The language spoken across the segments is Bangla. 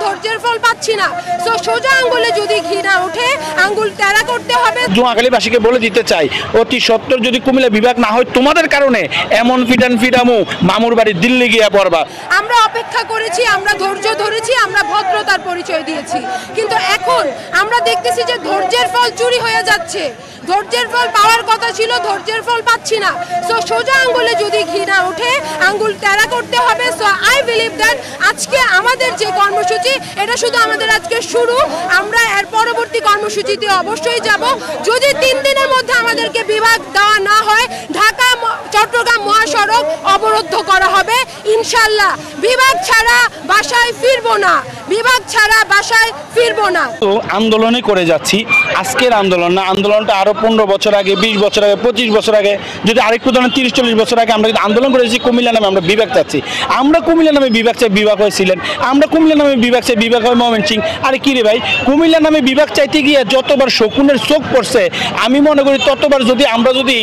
ধৈর্যের ফল পাচ্ছি না। তো সোজা আঙ্গুলে যদি ঘি না ওঠে আঙ্গুল টেরা করতে হবে। নোয়াখালীবাসীকে বলে দিতে চাই, অতি সত্বর যদি কুমিল্লা বিভাগ না হয় তোমাদের কারণে এমন ফিডামু মামুর বাড়ি দিল্লি গিয়া পড়বা। আমরা অপেক্ষা করেছি, আমরা ধৈর্য ধরেছি, আমরা ভদ্রতার পরিচয় দিয়েছি, কিন্তু এখন আমরা দেখতেছি যে ধৈর্যের ফল চুরি হয়ে যাচ্ছে। ধৈর্যের ফল পাওয়ার কথা ছিল, ধৈর্যের ফল পাচ্ছি না। সো সোজা আঙ্গুলে যদি ঘি না ওঠে আঙ্গুল টেরা করতে হবে। সো আই বিলিভ দ্যাট আজকে আমাদের যে কর্মসূচি এটা শুধু আমাদের আজকে শুরু। আমরা এর পরবর্তী কর্মসূচিতে অবশ্যই যাব। যদি 3 দিনের মধ্যে আমাদেরকে বিভাগ দেওয়া না হয় ঢাকা চট্টগ্রাম মহাসড়ক অবরুদ্ধ করা হবে ইনশাল্লাহ। বিভাগ ছাড়া বাসায় ফিরবো না, বিভাগ ছাড়া বাসায় ফিরবো না। তো আন্দোলনই করে যাচ্ছি, আজকের আন্দোলন না, আন্দোলনটা আরো 15 বছর আগে, 20 বছর আগে, 25 বছর আগে, যদি আরেকটু ধরেন 30-40 বছর আগে আমরা আন্দোলন করেছি কুমিল্লা নামে আমরা বিভাগ চাচ্ছি। আমরা কুমিল্লা নামে বিভাগ চাই, বিভাগ হয়েছিলেন। আমরা কুমিল্লা নামে বিভাগ চাই, বিভাগ হয় ময়মনসিংহ। আরে কি রে ভাই, কুমিল্লা নামে বিভাগ চাইতে গিয়ে যতবার শকুনের চোখ পড়ছে আমি মনে করি ততবার যদি আমরা যদি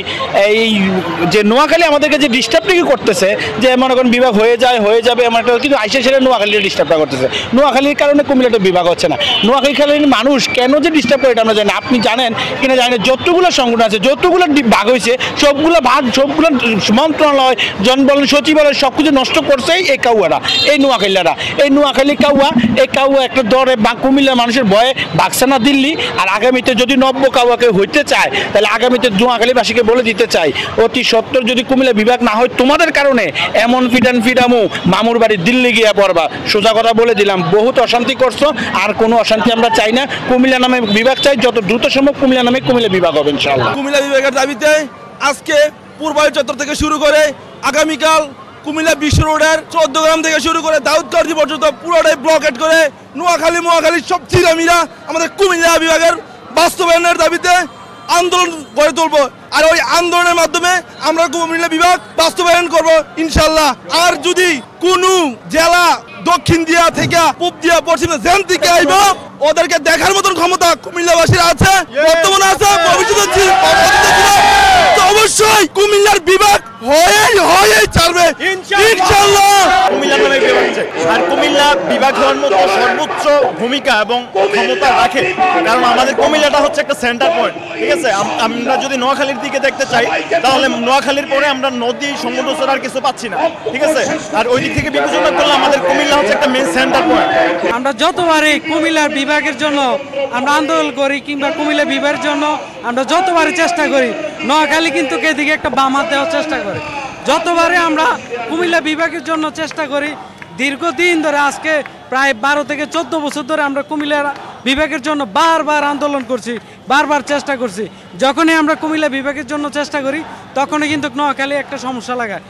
এই যে নোয়াখালী আমাদেরকে যে ডিস্টার্বটা করতেছে, যে মনে করেন বিভাগ হয়ে যাবে এমন একটা, কিন্তু আইসা সেটা নোয়াখালীর ডিস্টার্বটা করতেছে। নোয়াখালীর কারণে কুমিল্লাটা বিভাগ হচ্ছে না। নোয়াখালীর মানুষ কেন যে ডিস্টার্ব করে এটা আমরা জানি। আপনি জানেন কিনা জানেন, যতগুলো সংগঠন আছে, যতগুলো ভাগ হয়েছে সবগুলো মন্ত্রণালয়, বলেন সচিবালয় সব কিছু নষ্ট করছে এই কাউয়ারা, এই নোয়াখালীরা। এই নোয়াখালী কাউয়া, এই কাউয়া একটা দরে বা কুমিল্লার মানুষের ভয়ে ভাগছে না দিল্লি। আর আগামীতে যদি নব্য কাউয়াকে হইতে চায় তাহলে আগামীতে নোয়াখালীবাসীকে বলে দিতে চাই, অতি সত্বর যদি কুমিল্লা বিভাগ না হয় তোমাদের কারণে এমন ফিডামু মামুর বাড়ি দিল্লি গিয়া পড়বা। সোজা কথা বলে দিলাম, বহুত অশান্তি করছো, আর কোনো অশান্তি আমরা চাই না। কুমিল্লা নামে বিভাগ চাই, যত দ্রুত সম্ভব কুমিল্লা নামে কুমিল্লা বিভাগ হবে ইনশাআল্লাহ। কুমিল্লা বিভাগের দাবিতে আজকে পূর্বায়ু চত্বর থেকে শুরু করে আগামীকাল কুমিল্লা বিশ্ব রোডের 14 গ্রাম থেকে শুরু করে দাউদকান্দি পর্যন্ত পুরোটাই ব্লকেট করে নোয়াখালীর সব চিরামিরা আমাদের কুমিল্লা বিভাগের বাস্তবায়নের দাবিতে আন্দোলন গড়ে তুলব। আর ওই আন্দোলনের মাধ্যমে আমরা কুমিল্লা বিভাগ বাস্তবায়ন করব ইনশাল্লাহ। আর যদি কোনো জেলা দক্ষিণ দিয়া থেকে পূব দিয়া পশ্চিমে জেন থেকে আইব, ওদেরকে দেখার মতন ক্ষমতা কুমিল্লাবাসীর আছে, বর্তমানে আছে, ভবিষ্যতে অবশ্যই কুমিল্লার বিভাগ হয়ে ছাড়বে ইনশাআল্লাহ। কুমিল্লা নামে বিভাগ চাই, আর কুমিল্লা বিভাগ হওয়ার মতো সর্বোচ্চ ভূমিকা এবং ক্ষমতা রাখে, কারণ আমাদের কুমিল্লাটা হচ্ছে একটা সেন্টার পয়েন্ট। ঠিক আছে, আমরা যদি নোয়াখালীর দিকে দেখতে চাই তাহলে নোয়াখালীর পরে আমরা নদী সমুদ্র ছাড়া আর কিছু পাচ্ছি না। ঠিক আছে, আর ওই দিক থেকে বিবেচনা করলে আমাদের কুমিল্লা হচ্ছে একটা মেইন সেন্টার পয়েন্ট। আমরা যতবারই কুমিল্লার বিভাগের জন্য আমরা আন্দোলন করি কিংবা কুমিল্লা বিভাগের জন্য আমরা যতবারই চেষ্টা করি, নোয়াখালী কিন্তু এদিকে একটা বাম হাত দেওয়ার চেষ্টা করে। যতবারে আমরা কুমিল্লা বিভাগের জন্য চেষ্টা করি, দীর্ঘদিন ধরে আজকে প্রায় 12 থেকে 14 বছর ধরে আমরা কুমিল্লা বিভাগের জন্য বারবার আন্দোলন করছি, বারবার চেষ্টা করছি। যখনই আমরা কুমিল্লা বিভাগের জন্য চেষ্টা করি তখনই কিন্তু নোয়াখালী একটা সমস্যা লাগায়।